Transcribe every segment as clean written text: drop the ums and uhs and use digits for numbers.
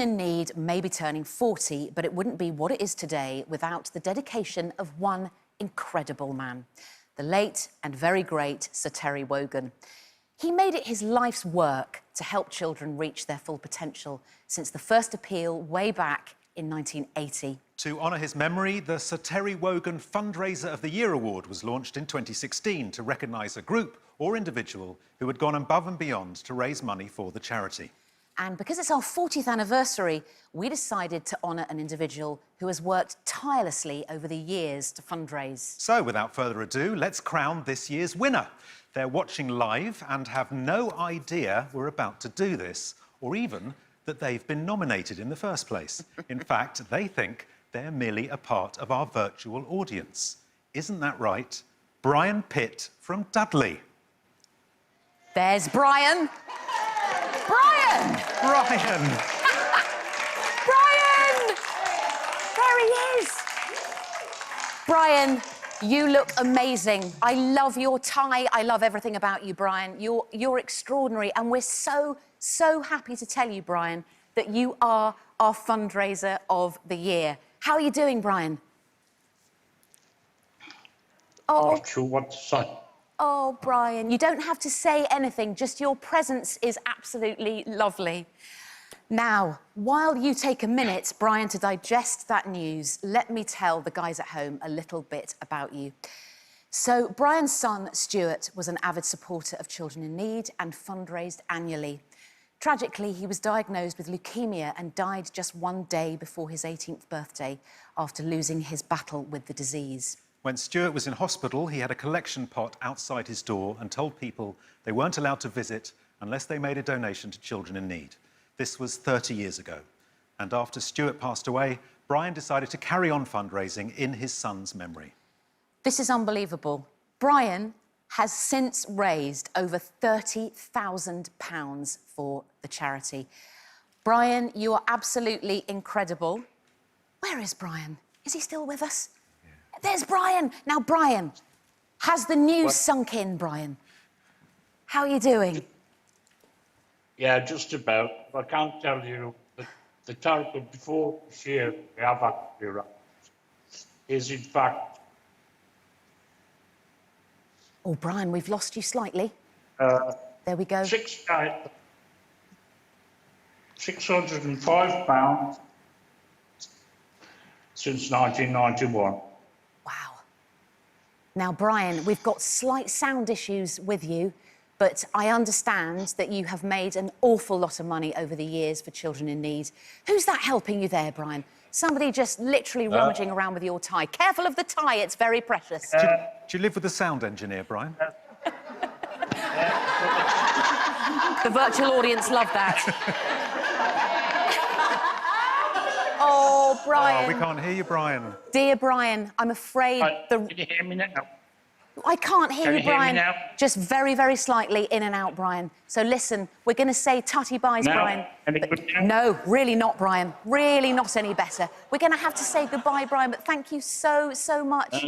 in Need may be turning 40, but it wouldn't be what it is today without the dedication of one incredible man, the late and very great Sir Terry Wogan. He made it his life's work to help children reach their full potential since the first appeal way back in 1980. To honour his memory, the Sir Terry Wogan Fundraiser of the Year award was launched in 2016 to recognise a group or individual who had gone above and beyond to raise money for the charity. And because it's our 40th anniversary, we decided to honour an individual who has worked tirelessly over the years to fundraise. So, without further ado, let's crown this year's winner. They're watching live and have no idea we're about to do this, or even that they've been nominated in the first place. In fact, they think they're merely a part of our virtual audience. Isn't that right? Brian Pitt from Dudley. There's Brian. Brian! Brian! Brian! There he is! Brian, you look amazing. I love your tie. I love everything about you, Brian. You're extraordinary, and we're so happy to tell you, Brian, that you are our fundraiser of the year. How are you doing, Brian? Oh, not sure what to say. Oh, Brian, you don't have to say anything, just your presence is absolutely lovely. Now, while you take a minute, Brian, to digest that news, let me tell the guys at home a little bit about you. So, Brian's son, Stuart, was an avid supporter of children in need and fundraised annually. Tragically, he was diagnosed with leukemia and died just one day before his 18th birthday after losing his battle with the disease. When Stuart was in hospital, he had a collection pot outside his door and told people they weren't allowed to visit unless they made a donation to children in need. This was 30 years ago. And after Stuart passed away, Brian decided to carry on fundraising in his son's memory. This is unbelievable. Brian has since raised over £30,000 for the charity. Brian, you are absolutely incredible. Where is Brian? Is he still with us? There's Brian. Now, Brian, has the news sunk in, Brian? How are you doing? Yeah, just about. I can't tell you the total before this year we have actually raised is in fact... Oh, Brian, we've lost you slightly. There we go. £605 since 1991. Wow. Now, Brian, we've got slight sound issues with you, but I understand that you have made an awful lot of money over the years for children in need. Who's that helping you there, Brian? Somebody just literally rummaging around with your tie. Careful of the tie, it's very precious. Do you live with the sound engineer, Brian? The virtual audience love that. Oh, Brian. Oh, we can't hear you, Brian. Dear Brian, I'm afraid Can you hear me now? I can't hear you, Brian. Hear me now? Just very, very slightly in and out, Brian. So listen, we're going to say tutty byes, Now? Brian. Any good now? No, really not, Brian. Really not any better. We're going to have to say goodbye, Brian, but thank you so much.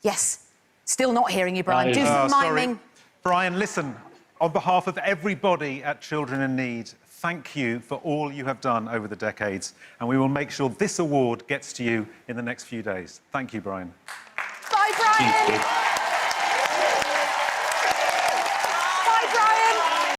Yes, still not hearing you, Brian. Do some miming. Brian, listen, on behalf of everybody at Children in Need, thank you for all you have done over the decades, and we will make sure this award gets to you in the next few days. Thank you, Brian. Bye, Brian. Thank you.